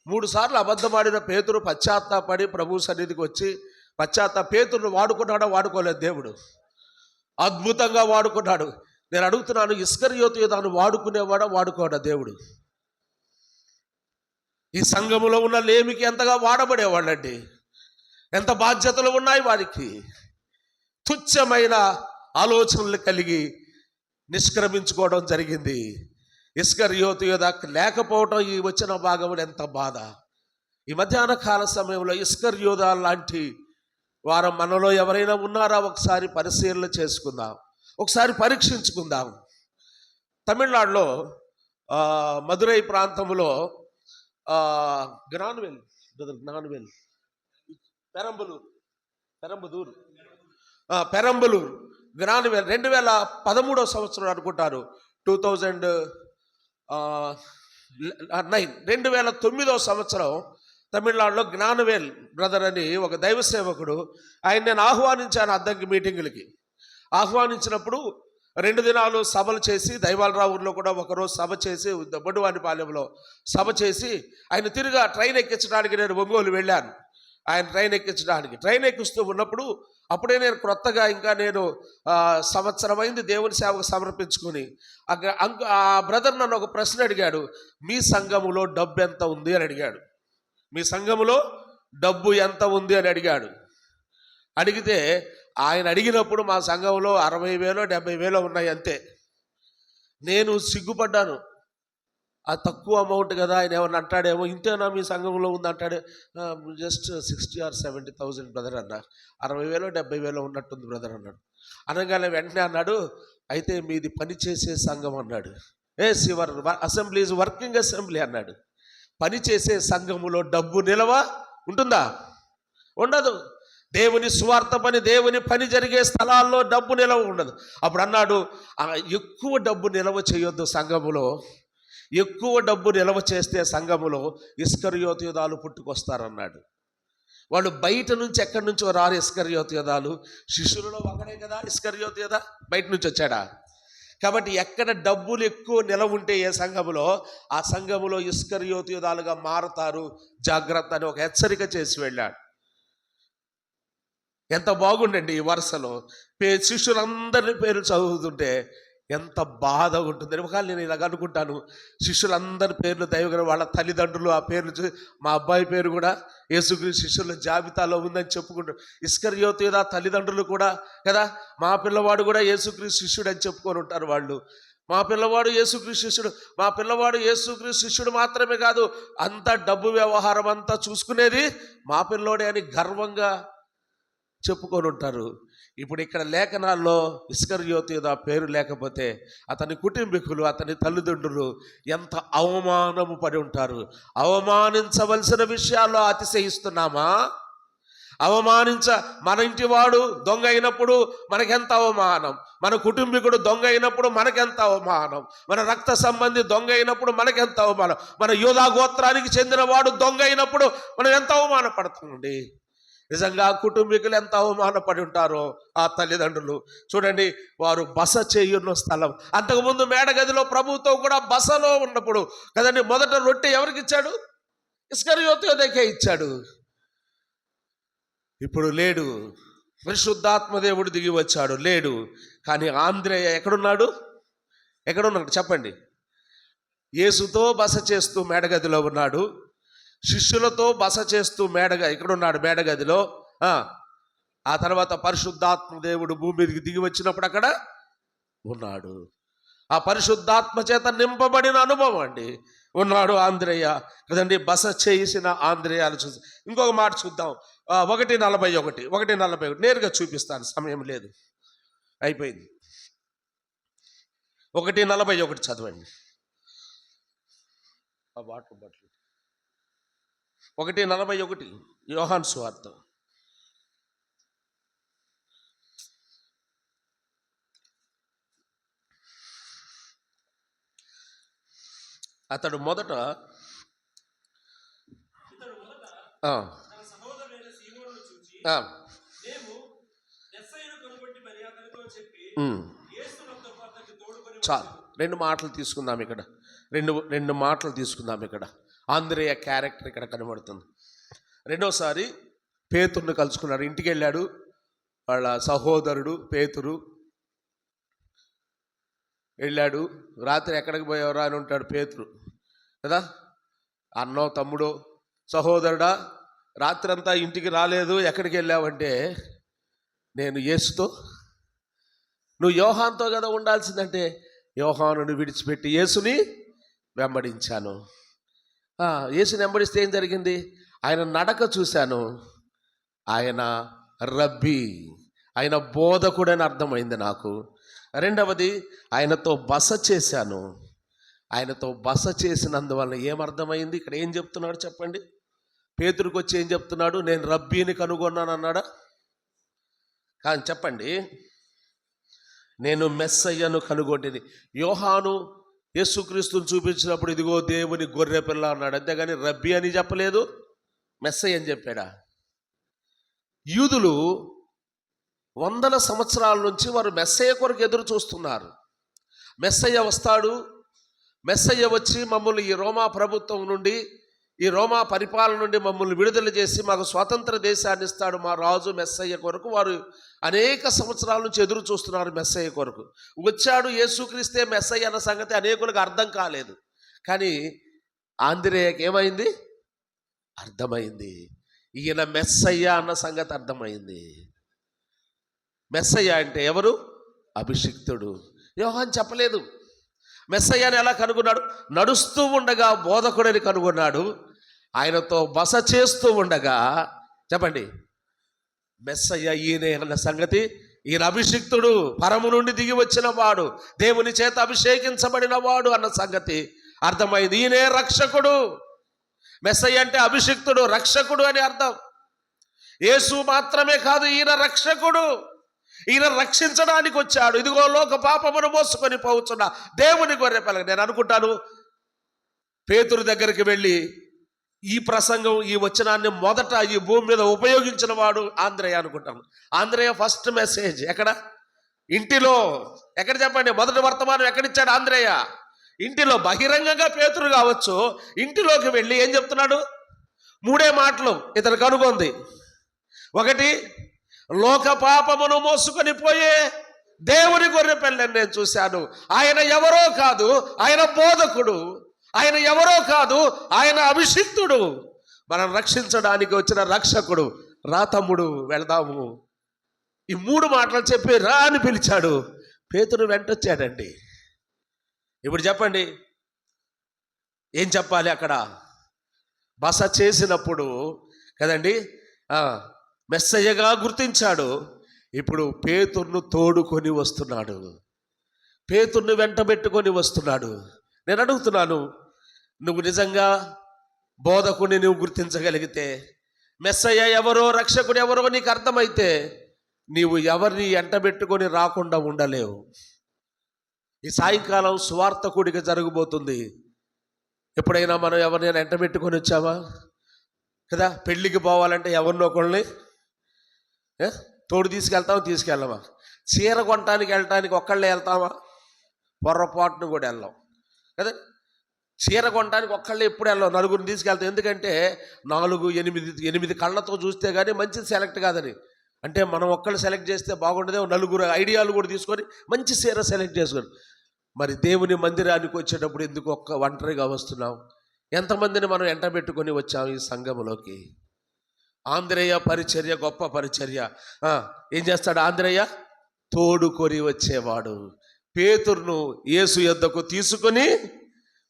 3 సార్లు అబద్ధమాడిన పేతురు పశ్చాత్తాపడి ప్రభు సన్నిధికి వచ్చి పేతురును వాడుకున్నాడా? వాడుకోలేదు. దేవుడు అద్భుతంగా వాడుకున్నాడు. నేను అడుగుతున్నాను, ఇస్కరియోతు యూదాను వాడుకునేవాడా? వాడుకోడా? దేవుడు ఈ సంఘములో ఉన్న లేమికి ఎంతగా వాడబడేవాళ్ళండి. ఎంత బాధ్యతలు ఉన్నాయి వారికి. తుచ్చమైన ఆలోచనలు కలిగి నిష్క్రమించుకోవడం జరిగింది. ఇస్కరియోతు యూదా లేకపోవడం ఈ వచ్చిన భాగంలో ఎంత బాధ. ఈ మధ్యాహ్న కాల సమయంలో ఇస్కరియోతు లాంటి వారు మనలో ఎవరైనా ఉన్నారా? ఒకసారి పరిశీలన చేసుకుందాం, ఒకసారి పరీక్షించుకుందాం. తమిళనాడులో మదురై ప్రాంతంలో జ్ఞానవేల్ పెరంబదూరు పెరంబలూరు, జ్ఞానవేల్ 2013 సంవత్సరం అనుకుంటారు, 2009 సంవత్సరం తమిళనాడులో జ్ఞానవేల్ బ్రదర్ అని ఒక దైవ సేవకుడు, ఆయన నేను ఆహ్వానించాను అద్దంకి మీటింగులకి. ఆహ్వానించినప్పుడు 2 దినాలు సభలు చేసి, దైవాలరావు ఊర్లో కూడా ఒకరోజు సభ చేసి, బొడ్డువానిపాలెంలో సభ చేసి, ఆయన తిరిగా ట్రైన్ ఎక్కించడానికి నేను ఒంగోలు వెళ్ళాను. ఆయన ట్రైన్ ఎక్కించడానికి, ట్రైన్ ఎక్కిస్తూ ఉన్నప్పుడు అప్పుడే నేను క్రొత్తగా ఇంకా నేను సంవత్సరం అయింది దేవుని సేవకు సమర్పించుకొని, ఆ బ్రదర్ నన్ను ఒక ప్రశ్న అడిగాడు, మీ సంఘములో డబ్బు ఎంత ఉంది అని అడిగాడు. మీ సంఘములో డబ్బు ఎంత ఉంది అని అడిగాడు. అడిగితే ఆయన అడిగినప్పుడు మా సంఘంలో 60,000 70,000 ఉన్నాయి అంతే. నేను సిగ్గుపడ్డాను. అది తక్కువ అమౌంట్ కదా, ఆయన ఏమన్నా అంటాడేమో, ఇంతేనా మీ సంఘంలో ఉంది అంటాడే. జస్ట్ 60 or 70,000 బ్రదర్ అన్నారు. 60,000 70,000 ఉన్నట్టుంది బ్రదర్ అన్నాడు. అనగానే వెంటనే అన్నాడు, అయితే మీది పనిచేసే సంఘం అన్నాడు. Your assembly is working assembly అన్నాడు. పనిచేసే సంఘములో డబ్బు నిలవ ఉంటుందా? ఉండదు. దేవుని స్వార్థ పని, దేవుని పని జరిగే స్థలాల్లో డబ్బు నిలవ ఉండదు. అప్పుడు అన్నాడు, ఎక్కువ డబ్బు నిలవ చేయొద్దు సంఘములో. ఎక్కువ డబ్బు నిలవ చేస్తే సంఘములో ఇస్కరియోతు యూదాలు పుట్టుకొస్తారన్నాడు. వాళ్ళు బయట నుంచి ఎక్కడి నుంచో రారు ఇస్కరియోతు యూదాలు. శిష్యులలో ఒకడే కదా ఇస్కరియోతు యూదా, బయట నుంచి వచ్చాడా? కాబట్టి ఎక్కడ డబ్బులు ఎక్కువ నిలవ ఉంటే ఏ సంఘములో, ఆ సంఘములో ఇస్కరియోతు యూదాలుగా మారుతారు, జాగ్రత్త అని ఒక హెచ్చరిక చేసి వెళ్ళాడు. ఎంత బాగుండండి ఈ వరుసలో శిష్యులందరి పేర్లు చదువుతుంటే ఎంత బాధ ఉంటుంది. ఒకవేళ నేను ఇలాగ అనుకుంటాను, శిష్యులందరి పేర్లు దైవగారు వాళ్ళ తల్లిదండ్రులు ఆ పేర్లు మా అబ్బాయి పేరు కూడా యేసుక్రీస్తు శిష్యుల జాబితాలో ఉందని చెప్పుకుంటారు. ఇస్కరియోతు యూదా తల్లిదండ్రులు కూడా కదా, మా పిల్లవాడు కూడా యేసుక్రీస్తు శిష్యుడు అని చెప్పుకొని ఉంటారు వాళ్ళు. మా పిల్లవాడు యేసుక్రీస్తు శిష్యుడు, మా పిల్లవాడు యేసుక్రీస్తు శిష్యుడు మాత్రమే కాదు, అంత డబ్బు వ్యవహారం అంతా చూసుకునేది మా పిల్లోడే అని గర్వంగా చెప్పుకొని ఉంటారు. ఇప్పుడు ఇక్కడ లేఖనాల్లో ఇస్కరియోతు యూదా పేరు లేకపోతే అతని కుటుంబీకులు, అతని తల్లిదండ్రులు ఎంత అవమానము పడి ఉంటారు. అవమానించవలసిన విషయాల్లో అతిశయిస్తున్నామా? మన ఇంటి వాడు దొంగ అయినప్పుడు మనకెంత అవమానం, మన కుటుంబీకుడు దొంగ అయినప్పుడు మనకెంత అవమానం, మన రక్త సంబంధి దొంగ అయినప్పుడు మనకెంత అవమానం, మన యూదా గోత్రానికి చెందిన వాడు దొంగ అయినప్పుడు మనం ఎంత అవమానపడతామండి. నిజంగా కుటుంబీకులు ఎంత అవమానపడి ఉంటారో ఆ తల్లిదండ్రులు. చూడండి, వారు బస చేయున్న స్థలం. అంతకుముందు మేడగదిలో ప్రభువుతో కూడా బసలో ఉన్నప్పుడు కదండి, మొదట రొట్టె ఎవరికి ఇచ్చాడు? ఇస్కరియోతు యూదాకే ఇచ్చాడు. ఇప్పుడు లేడు. పరిశుద్ధాత్మ దేవుడు దిగి వచ్చాడు, లేడు. కానీ ఆంద్రేయ ఎక్కడున్నాడు చెప్పండి. యేసుతో బస చేస్తూ మేడగదిలో ఉన్నాడు, శిష్యులతో బస చేస్తూ ఎక్కడున్నాడు? మేడగదిలో. ఆ తర్వాత పరిశుద్ధాత్మ దేవుడు భూమి మీదకి దిగి వచ్చినప్పుడు అక్కడ ఉన్నాడు. ఆ పరిశుద్ధాత్మ చేత నింపబడిన అనుభవం అండి ఉన్నాడు ఆంద్రేయ కదండి, బస చేసిన ఆంద్రేయాలు చూసి. ఇంకొక మాట చూద్దాం, 1:41 నేరుగా చూపిస్తాను, సమయం లేదు, అయిపోయింది. 1:41 చదవండి. ఆ వాటర్ బాటిల్ 1:41 యోహాను సువార్త. అతడు మొదట చాలు, 2 మాటలు తీసుకుందాం ఇక్కడ, రెండు మాటలు తీసుకుందాం ఇక్కడ. ఆంద్రేయ క్యారెక్టర్ ఇక్కడ కనబడుతుంది. రెండోసారి పేతురుని కలుసుకున్నాడు, ఇంటికి వెళ్ళాడు. వాళ్ళ సహోదరుడు పేతురు వెళ్ళాడు. రాత్రి ఎక్కడికి పోయేవరా అని ఉంటాడు పేతురు కదా, అన్నో తమ్ముడో సహోదరుడా రాత్రి అంతా ఇంటికి రాలేదు, ఎక్కడికి వెళ్ళావంటే నేను యేసుతో, నువ్వు యోహాన్తో కదా ఉండాల్సిందంటే యోహానుని విడిచిపెట్టి యేసుని వెంబడించాను. యేసుని వెంబడిస్తే ఏం జరిగింది? ఆయన నడక చూశాను, ఆయన రబ్బీ, ఆయన బోధకుడని అర్థమైంది నాకు. రెండవది, ఆయనతో బస చేశాను. ఆయనతో బస చేసినందువల్ల ఏమర్థమైంది? ఇక్కడ ఏం చెప్తున్నాడు చెప్పండి? పేతురుకి వచ్చి ఏం చెప్తున్నాడు? నేను రబ్బీని కనుగొన్నాను అన్నాడా? కానీ చెప్పండి, నేను మెస్సయ్యను కనుగొంటిని. యోహాను యేసుక్రీస్తుని చూపించినప్పుడు ఇదిగో దేవుని గొర్రె పిల్ల అన్నాడు, అంతేగాని రబ్బీ అని చెప్పలేదు, మెస్సయ్య అని చెప్పాడా? యూదులు వందల సంవత్సరాల నుంచి వారు మెస్సయ్య కొరకు ఎదురు చూస్తున్నారు. మెస్సయ్య వస్తాడు, మెస్సయ్య వచ్చి మమ్మల్ని ఈ రోమా ప్రభుత్వం నుండి, ఈ రోమా పరిపాలన నుండి మమ్మల్ని విడుదల చేసి మాకు స్వాతంత్ర దేశాన్ని ఇస్తాడు మా రాజు మెస్సయ్య కొరకు. వారు అనేక సంవత్సరాల నుంచి ఎదురు చూస్తున్నారు మెస్సయ్య కొరకు. వచ్చాడు యేసుక్రీస్తే మెస్సయ్య అన్న సంగతి అనేకులకు అర్థం కాలేదు. కానీ ఆంద్రేయకి ఏమైంది? అర్థమైంది. ఈయన మెస్సయ్య అన్న సంగతి అర్థమైంది. మెస్సయ్య అంటే ఎవరు? అభిషిక్తుడు. యోహాను చెప్పలేదు. మెస్సయ్యని ఎలా కనుగొన్నాడు? నడుస్తూ ఉండగా బోధకుడని కనుగొన్నాడు. ఆయనతో బస చేస్తూ ఉండగా, చెప్పండి, మెస్సయ్య ఈయన అన్న సంగతి, ఈయన అభిషిక్తుడు, పరము నుండి దిగి వచ్చిన వాడు, దేవుని చేత అభిషేకించబడిన వాడు అన్న సంగతి అర్థమైంది. ఈయనే రక్షకుడు. మెస్సయ్య అంటే అభిషిక్తుడు, రక్షకుడు అని అర్థం. యేసు మాత్రమే కాదు, ఈయన రక్షకుడు. ఈయన రక్షించడానికి వచ్చాడు. ఇదిగో లోక పాపమును మోసుకొని పోవచ్చున్న దేవుని గొర్రె పిల్ల. నేను అనుకుంటాను, పేతురు దగ్గరికి వెళ్ళి ఈ ప్రసంగం, ఈ వచనాన్ని మొదట ఈ భూమి మీద ఉపయోగించిన వాడు ఆంద్రేయ అనుకుంటాను. ఆంద్రేయ ఫస్ట్ మెసేజ్ ఎక్కడ? ఇంటిలో. ఎక్కడ చెప్పండి? మొదటి వర్తమానం ఎక్కడిచ్చాడు ఆంద్రేయ? ఇంటిలో. బహిరంగంగా పేతురు కావచ్చు, ఇంటిలోకి వెళ్ళి ఏం చెప్తున్నాడు? 3 మాటలు ఇతను కనుగొంది. ఒకటి, లోక పాపమును మోసుకొని పోయే దేవుని గొర్రె పిల్లని నేను చూశాను. ఆయన ఎవరో కాదు, ఆయన బోధకుడు. ఆయన ఎవరో కాదు, ఆయన అభిషిక్తుడు, మనం రక్షించడానికి వచ్చిన రక్షకుడు. రా తమ్ముడు వెళదాము. ఈ 3 మాటలు చెప్పి రా అని పిలిచాడు. పేతురు వెంటొచ్చాడండి. ఇప్పుడు చెప్పండి, ఏం చెప్పాలి అక్కడ? బస చేసినప్పుడు కదండి మెస్సయ్యగా గుర్తించాడు. ఇప్పుడు పేతురును తోడుకొని వస్తున్నాడు, పేతురును వెంటబెట్టుకొని వస్తున్నాడు. నేను అడుగుతున్నాను, నువ్వు నిజంగా బోధకుని నువ్వు గుర్తించగలిగితే, మెస్సయ్య ఎవరో, రక్షకుడు ఎవరో నీకు అర్థమైతే, నీవు ఎవరిని ఎంటబెట్టుకొని రాకుండా ఉండలేవు. ఈ సాయంకాలం సువార్త కూడిక జరగబోతుంది. ఎప్పుడైనా మనం ఎవరినైనా ఎంటబెట్టుకొని వచ్చావా? కదా, పెళ్ళికి పోవాలంటే ఎవరినో ఒకళ్ళని తోడు తీసుకెళ్తామా? చీర కొనటానికి వెళ్ళటానికి ఒక్కళ్ళే వెళ్తామా? పొర్రపాటును కూడా వెళ్ళాం కదా. చీర కొనడానికి ఒక్కళ్ళే ఎప్పుడు వెళ్ళాం, నలుగురిని తీసుకెళ్తాం. ఎందుకంటే 4-8 కళ్ళతో చూస్తే కానీ మంచిది సెలెక్ట్ కాదని. అంటే మనం ఒక్కళ్ళు సెలెక్ట్ చేస్తే బాగుండదే, నలుగురు ఐడియాలు కూడా తీసుకొని మంచి చీర సెలెక్ట్ చేసుకొని. మరి దేవుని మందిరానికి వచ్చేటప్పుడు ఎందుకు ఒంటరిగా వస్తున్నాం? ఎంతమందిని మనం ఎంటబెట్టుకొని వచ్చాం ఈ సంఘములోకి? ఆంద్రేయ పరిచర్య గొప్ప పరిచర్య. ఏం చేస్తాడు ఆంద్రేయ? తోడుకొని వచ్చేవాడు. పేతురును యేసు యొద్దకు తీసుకొని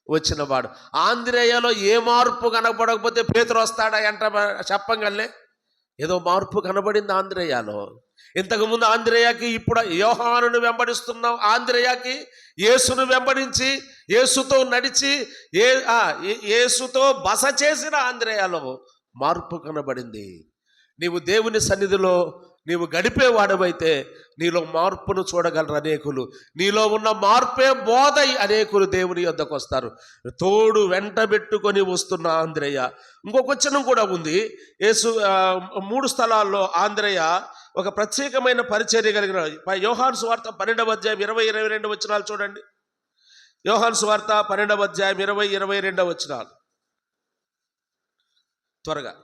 వచ్చినవాడు. ఆంద్రేయలో ఏ మార్పు కనపడకపోతే పేతురు వస్తాడా ఎంట చెప్పగలే? ఏదో మార్పు కనబడింది ఆంద్రేయలో. ఇంతకుముందు ఆంద్రేయకి, ఇప్పుడు యోహానును వెంబడిస్తున్నాం ఆంద్రేయకి, యేసును వెంబడించి యేసుతో నడిచి యేసుతో బస చేసిన ఆంద్రేయలో మార్పు కనబడింది. నీవు దేవుని సన్నిధిలో నీవు గడిపేవాడవైతే నీలో మార్పును చూడగలరు అనేకులు. నీలో ఉన్న మార్పే బోధ అనేకులు దేవుని యొద్దకు వస్తారు. తోడు వెంటబెట్టుకొని వస్తున్న ఆంద్రేయ. ఇంకొక వచనం కూడా ఉంది. యేసు 3 స్థలాల్లో ఆంద్రేయ ఒక ప్రత్యేకమైన పరిచర్య కలిగిన. యోహాను సువార్త 12వ అధ్యాయం 20-22 వచనాలు చూడండి. యోహాను సువార్త 12వ అధ్యాయం 20-22 వచనాలు త్వరగా.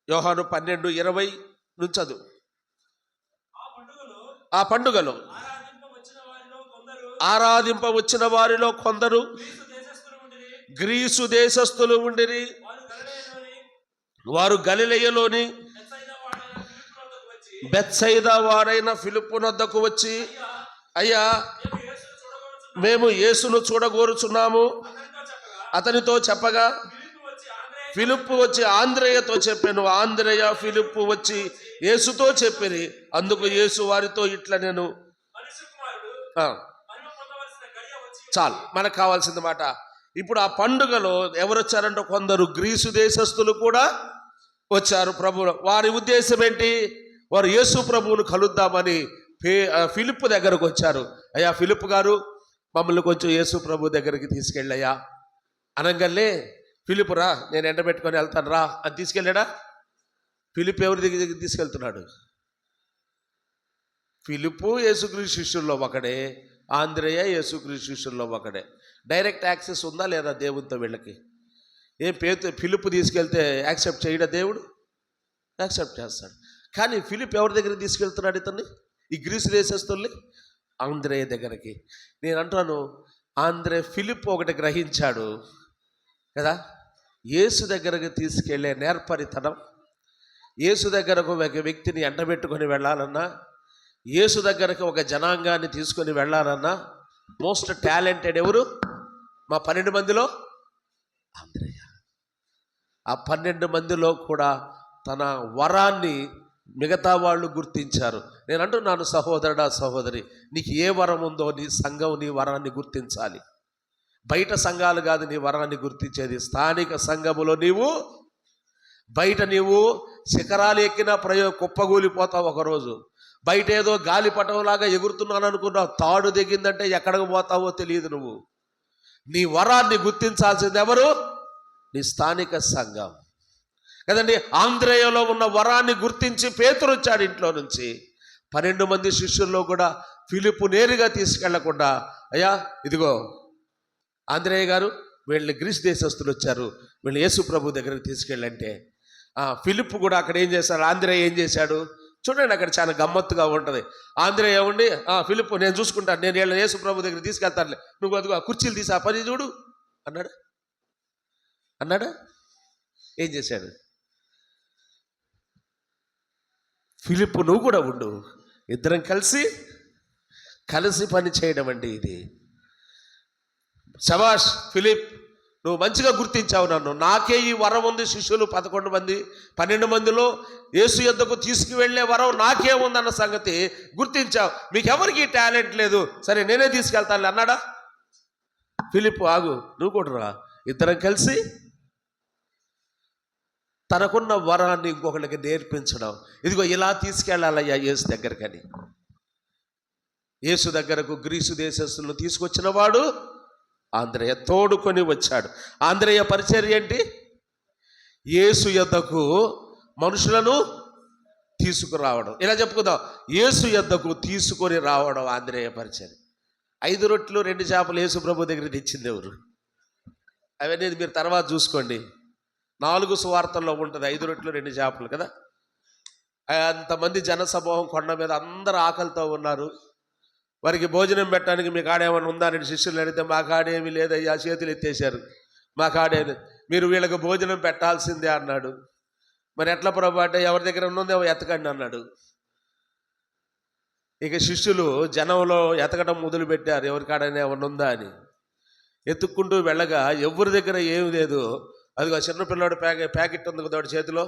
యోహాను 12:20 నుంచి చదువు. ఆ పండుగలో ఆరాధింప వచ్చిన వారిలో కొందరు గ్రీసు దేశస్థులు ఉండిరి. వారు గలిలయలోని బెత్సైదా వారైన ఫిలిప్పు నొద్దకు వచ్చి, అయ్యా, మేము యేసును చూడగోరుచున్నాము అతనితో చెప్పగా, ఫిలిప్పు వచ్చి ఆంద్రేయతో చెప్పాను. ఆంద్రేయ ఫిలిప్పు వచ్చి యేసుతో చెప్పిరి. అందుకు యేసు వారితో ఇట్లా, నేను చాలు మనకు కావాల్సింది మాట. ఇప్పుడు ఆ పండుగలో ఎవరు వచ్చారంటే కొందరు గ్రీసు దేశస్థులు కూడా వచ్చారు. ప్రభు వారి ఉద్దేశం ఏంటి? వారు యేసు ప్రభువును కలుద్దామని ఫిలిప్పు దగ్గరకు వచ్చారు. అయ్యా ఫిలిప్పు గారు, మమ్మల్ని కొంచెం యేసు ప్రభు దగ్గరికి తీసుకెళ్ళయ్యా అనగానే, ఫిలిప్పు రా, నేను ఎండబెట్టుకొని వెళ్తాను రా అని తీసుకెళ్ళాడా? ఫిలిప్ ఎవరి దగ్గరికి తీసుకెళ్తున్నాడు? ఫిలిప్పు యేసుక్రీస్తు శిష్యుల్లో ఒకడే, ఆంద్రేయ యేసుక్రీస్తు శిష్యుల్లో ఒకడే. డైరెక్ట్ యాక్సెస్ ఉందా లేదా దేవునితో వీళ్ళకి? ఏం ఫిలిప్పు తీసుకెళ్తే యాక్సెప్ట్ చేయడా దేవుడు? యాక్సెప్ట్ చేస్తాడు. కానీ ఫిలిప్ ఎవరి దగ్గరికి తీసుకెళ్తున్నాడు ఇతన్ని? ఈ గ్రీసు దేశస్తుల్ని ఆంద్రేయ దగ్గరికి. నేను అంటాను, ఫిలిప్ ఒకటి గ్రహించాడు కదా, యేసు దగ్గరకు తీసుకెళ్లే నేర్పరితనం, యేసు దగ్గరకు ఒక వ్యక్తిని ఎండబెట్టుకొని వెళ్ళాలన్నా, యేసు దగ్గరకు ఒక జనాంగాన్ని తీసుకొని వెళ్ళాలన్నా మోస్ట్ టాలెంటెడ్ ఎవరు? మా 12 మందిలో ఆంద్రేయ. ఆ 12 మందిలో కూడా తన వరాన్ని మిగతా వాళ్ళు గుర్తించారు. నేను అంటున్నాను, సహోదరుడా సహోదరి, నీకు ఏ వరం ఉందో నీ సంఘం నీ వరాన్ని గుర్తించాలి. బయట సంఘాలు కాదు నీ వరాన్ని గుర్తించేది, స్థానిక సంఘములో నీవు. బయట నీవు శిఖరాలు ఎక్కిన కుప్పగూలిపోతావు ఒకరోజు. బయట ఏదో గాలిపటంలాగా ఎగురుతున్నాను అనుకున్నావు, తాడు దిగిందంటే ఎక్కడికి పోతావో తెలియదు. నువ్వు నీ వరాన్ని గుర్తించాల్సింది ఎవరు? నీ స్థానిక సంఘం కదండి. ఆంద్రేయలో ఉన్న వరాన్ని గుర్తించి పేతురు వచ్చాడు ఇంట్లో నుంచి. 12 మంది శిష్యుల్లో కూడా ఫిలిప్పు నేరుగా తీసుకెళ్లకుండా, అయ్యా ఇదిగో ఆంద్రేయ గారు, వీళ్ళని గ్రీస్ దేశస్తులు వచ్చారు, వీళ్ళు యేసు ప్రభు దగ్గరికి తీసుకెళ్ళంటే ఫిలిప్పు కూడా అక్కడ ఏం చేశాడు? ఆంద్రేయ ఏం చేశాడు చూడండి, అక్కడ చాలా గమ్మత్తుగా ఉంటుంది. ఆంద్రేయ ఉండి, ఫిలిప్పు నేను చూసుకుంటాను, నేను వీళ్ళని యేసు ప్రభు దగ్గర తీసుకెళ్తానులే, నువ్వు అదిగో కుర్చీలు తీసి ఆ పని చూడు అన్నాడా? ఏం చేశాడు? ఫిలిప్పు నువ్వు కూడా ఉండు, ఇద్దరం కలిసి పని చేయడం అండి ఇది. శబాష్ ఫిలిప్, నువ్వు మంచిగా గుర్తించావు నన్ను. నాకే ఈ వరం ఉంది. శిష్యులు 11 మంది, 12 మందిలో యేసు యొద్దకు తీసుకువెళ్ళే వరం నాకే ఉందన్న సంగతి గుర్తించావు. మీకెవరికి టాలెంట్ లేదు, సరే నేనే తీసుకెళ్తాను అన్నాడా? ఫిలిప్ ఆగు, నువ్వు కూడా రా, ఇద్దరం కలిసి తనకున్న వరాన్ని ఇంకొకరికి నేర్పించడం. ఇదిగో ఇలా తీసుకెళ్ళాలయ్యా యేసు దగ్గరకని. యేసు దగ్గరకు గ్రీసు దేశస్తులను తీసుకొచ్చిన వాడు ఆంద్రేయ తోడుకొని వచ్చాడు. ఆంద్రేయ పరిచర్య ఏంటి? యేసు యొద్దకు మనుషులను తీసుకురావడం. ఇలా చెప్పుకుందాం, యేసు యొద్దకు తీసుకొని రావడం ఆంద్రేయ పరిచర్య. 5 రొట్టెలు 2 చేపలు యేసు ప్రభు దగ్గర తెచ్చింది ఎవరు? అవన్నీ మీరు తర్వాత చూసుకోండి. 4 సువార్తల్లో ఉంటుంది 5 రొట్టెలు 2 చేపలు కదా. అంతమంది జనసమూహం కొండ మీద అందరూ ఆకలితో ఉన్నారు. వారికి భోజనం పెట్టడానికి మీ కాడేమన్నా ఉందా అని శిష్యులు అడిగితే, మా కాడేమీ లేదయ్యా, చేతులు ఎత్తేశారు, మా కాడే, మీరు వీళ్ళకి భోజనం పెట్టాల్సిందే అన్నాడు. మరి ఎట్లా ప్రభు అంటే, ఎవరి దగ్గర ఉన్నదో ఎతకండి అన్నాడు. ఇక శిష్యులు జనంలో ఎతకడం మొదలుపెట్టారు, ఎవరి కాడనే ఏమన్నా ఉందా అని. ఎత్తుక్కుంటూ వెళ్ళగా ఎవరి దగ్గర ఏమి లేదు. అదిగో చిన్న పిల్లోడు ప్యాకెట్ ఉంది కదా చేతిలో,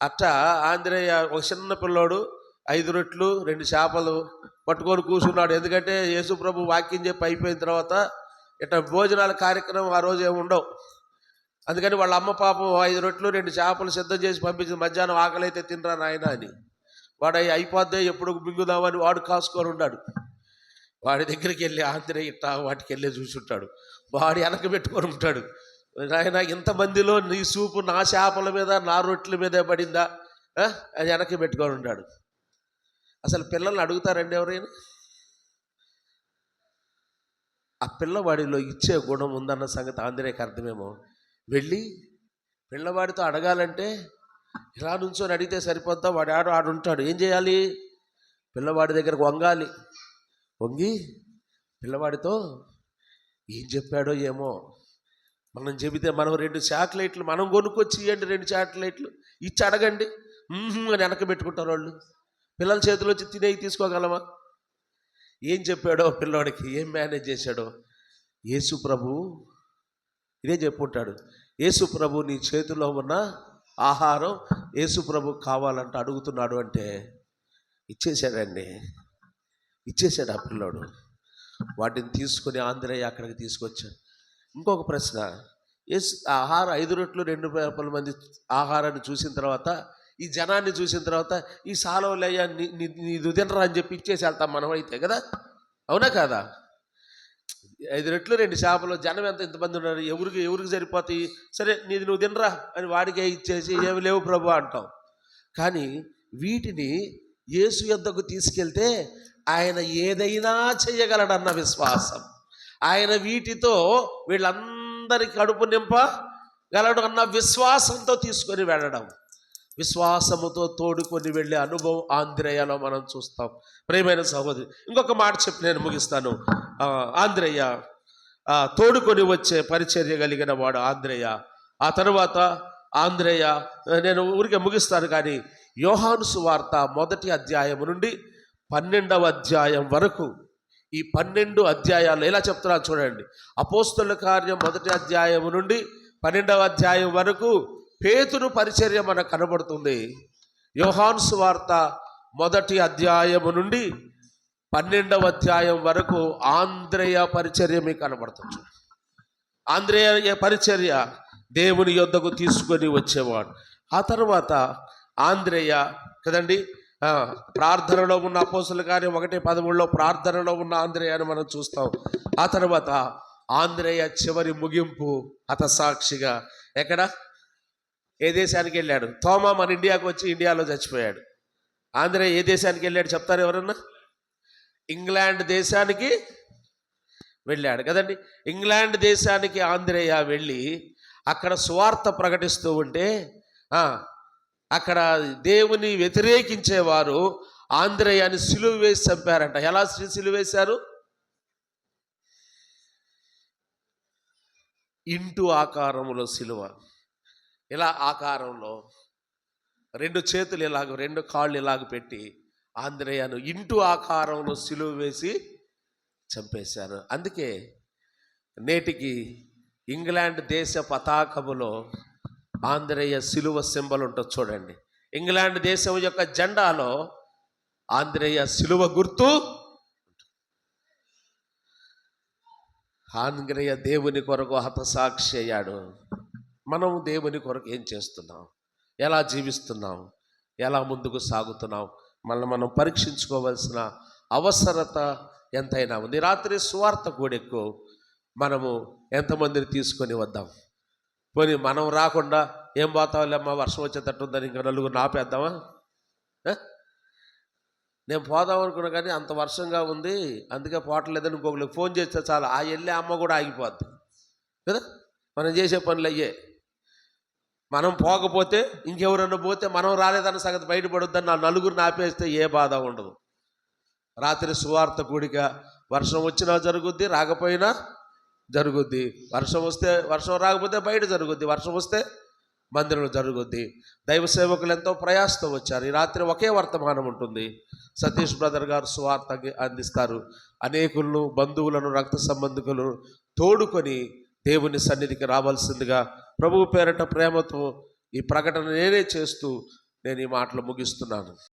అట్టా ఆంద్రేయ ఒక చిన్న పిల్లోడు 5 రొట్టెలు 2 చేపలు పట్టుకొని కూర్చున్నాడు. ఎందుకంటే యేసు ప్రభు వాక్యం చెప్పి అయిపోయిన తర్వాత ఇట్లా భోజనాల కార్యక్రమం ఆ రోజు ఏమి ఉండవు. అందుకని వాళ్ళ అమ్మ పాపం 5 రొట్టెలు 2 చేపలు సిద్ధం చేసి పంపించింది, మధ్యాహ్నం ఆకలి అయితే తినరా నాయన అని. వాడు అయిపోద్దే ఎప్పుడు మింగుదామని వాడు కాసుకొని ఉన్నాడు. వాడి దగ్గరికి వెళ్ళి ఆంద్రేయ ఇట్టా వాటికి వెళ్ళి చూసుంటాడు. వాడు వెనక పెట్టుకొని ఉంటాడు, నాయన ఇంతమందిలో నీ సూపు నా చేపల మీద నా రొట్టెల మీదే పడిందా అని వెనక్కి పెట్టుకొని ఉంటాడు. అసలు పిల్లల్ని అడుగుతారండి ఎవరైనా? ఆ పిల్లవాడిలో ఇచ్చే గుణం ఉందన్న సంగతి ఆంద్రేయకి అర్థమేమో. వెళ్ళి పిల్లవాడితో అడగాలంటే ఇలా నుంచొని అడిగితే సరిపోద్దా? వాడు ఆడుంటాడు. ఏం చేయాలి? పిల్లవాడి దగ్గరకు వంగి పిల్లవాడితో ఏం చెప్పాడో ఏమో మనం చెబితే, మనం 2 చాక్లెట్లు మనం కొనుక్కొచ్చి ఇవ్వండి, 2 చాక్లెట్లు ఇచ్చి అడగండి అని వెనక పెట్టుకుంటారు వాళ్ళు. పిల్లల చేతిలో వచ్చి తినేవి తీసుకోగలమా? ఏం చెప్పాడో పిల్లోడికి, ఏం మేనేజ్ చేశాడో. యేసు ప్రభు ఇదే చెప్పుంటాడు, యేసు ప్రభు నీ చేతిలో ఉన్న ఆహారం యేసు ప్రభు కావాలంటే అడుగుతున్నాడు అంటే ఇచ్చేశాడండి. ఇచ్చేశాడు ఆ పిల్లోడు. వాటిని తీసుకుని ఆంద్రేయ అక్కడికి తీసుకొచ్చాడు. ఇంకొక ప్రశ్న, యేసు ఆహారం 5 రొట్టెలు 2 చేపల మంది ఆహారాన్ని చూసిన తర్వాత ఈ జనాన్ని చూసిన తర్వాత ఈ సాలవులయ్యా నీది తినరా అని చెప్పి ఇచ్చేసి వెళ్తాం మనం అయితే కదా, అవునా కాదా? 5 రెట్లు 2 చేపలు, జనం ఇంతమంది ఉన్నారు, ఎవరికి సరిపోతాయి, సరే నీది నువ్వు తినరా అని వాడికే ఇచ్చేసి ఏమి లేవు ప్రభు అంటాం. కానీ వీటిని యేసు యొద్దకు తీసుకెళ్తే ఆయన ఏదైనా చేయగలడన్న విశ్వాసం, ఆయన వీటితో వీళ్ళందరి కడుపు నింపగలడు అన్న విశ్వాసంతో తీసుకొని వెళ్ళడం, విశ్వాసముతో తోడుకొని వెళ్ళే అనుభవం ఆంద్రేయలో మనం చూస్తాం. ప్రియమైన సహోదరి, ఇంకొక మాట చెప్పి నేను ముగిస్తాను. ఆంద్రేయ తోడుకొని వచ్చే పరిచర్య కలిగిన వాడు ఆంద్రేయ. ఆ తరువాత ఆంద్రేయ, నేను ఊరికే ముగిస్తాను కానీ యోహాను సువార్త 1వ అధ్యాయం నుండి 12వ అధ్యాయం వరకు, ఈ 12 అధ్యాయాలు ఎలా చెప్తున్నా చూడండి. అపోస్తలుల కార్యం 1వ అధ్యాయం నుండి 12వ అధ్యాయం వరకు పేతురు పరిచర్య మనకు కనబడుతుంది. యోహాను సువార్త 1వ అధ్యాయము నుండి 12వ అధ్యాయం వరకు ఆంద్రేయ పరిచర్య మీకు కనబడుతుంది. ఆంద్రేయ పరిచర్య దేవుని యొద్దకు తీసుకొని వచ్చేవాడు. ఆ తర్వాత ఆంద్రేయ కదండి, ప్రార్థనలో ఉన్న అపోస్తలుల కార్యం 1:13 ప్రార్థనలో ఉన్న ఆంద్రేయ అని మనం చూస్తాం. ఆ తర్వాత ఆంద్రేయ చివరి ముగింపు హతసాక్షిగా ఎక్కడ, ఏ దేశానికి వెళ్ళాడు? తోమా మన ఇండియాకు వచ్చి ఇండియాలో చచ్చిపోయాడు. ఆంద్రేయ ఏ దేశానికి వెళ్ళాడు చెప్తారు ఎవరన్నా? ఇంగ్లాండ్ దేశానికి వెళ్ళాడు కదండి. ఇంగ్లాండ్ దేశానికి ఆంద్రేయ వెళ్ళి అక్కడ సువార్త ప్రకటిస్తూ ఉంటే అక్కడ దేవుని వ్యతిరేకించేవారు ఆంద్రేయాన్ని సిలువ వేసి చంపారంట. ఎలా సిలువ వేశారు? ఇంటు ఆకారంలో సిలువ, ఇలా ఆకారంలో 2 చేతులు ఇలాగ 2 కాళ్ళు ఇలాగ పెట్టి ఆంద్రేయను ఇంటు ఆకారంలో సిలువ వేసి చంపేశారు. అందుకే నేటికి ఇంగ్లాండ్ దేశ పతాకములో ఆంద్రేయ సిలువ సింబల్ ఉంటుంది చూడండి. ఇంగ్లాండ్ దేశం యొక్క జెండాలో ఆంద్రేయ సిలువ గుర్తు. ఆంద్రేయ దేవుని కొరకు హతసాక్షి అయ్యాడు. మనం దేవుని కొరకు ఏం చేస్తున్నాం, ఎలా జీవిస్తున్నాం, ఎలా ముందుకు సాగుతున్నాం, మనం పరీక్షించుకోవాల్సిన అవసరత ఎంతైనా ఉంది. రాత్రి సువార్త కూడెక్కు మనము ఎంతమందిని తీసుకొని వద్దాం. పోనీ మనం రాకుండా ఏం పోతావులేమ్మా, వర్షం వచ్చేటట్టుందని ఇంకా 4 ఆపేద్దామా? నేను పోదాం అనుకున్నా కానీ అంత వర్షంగా ఉంది, అందుకే పోవట్లేదని ఇంకొకరికి ఫోన్ చేస్తే చాలు, ఆ వెళ్ళే అమ్మ కూడా ఆగిపోద్ది కదా. మనం చేసే పనులు అయ్యే. మనం పోకపోతే ఇంకెవరన్నా పోతే మనం రాలేదన్న సంగతి బయటపడుద్దని 4 ఆపేస్తే ఏ బాధ ఉండదు. రాత్రి సువార్త కూడిక వర్షం వచ్చినా జరుగుద్ది, రాకపోయినా జరుగుద్ది. వర్షం వస్తే, వర్షం రాకపోతే బయట జరుగుద్ది, వర్షం వస్తే మందిరంలో జరుగుద్ది. దైవ సేవకులు ఎంతో ప్రయాసతో వచ్చారు. ఈ రాత్రి ఒకే వర్తమానం ఉంటుంది. సతీష్ బ్రదర్ గారు సువార్త అందిస్తారు. అనేకులను, బంధువులను, రక్త సంబంధికులను తోడుకొని దేవుని సన్నిధికి రావాల్సిందిగా ప్రభువు పేరట ప్రేమతో ఈ ప్రకటన నేనే చేస్తూ నేను ఈ మాటలు ముగిస్తున్నాను.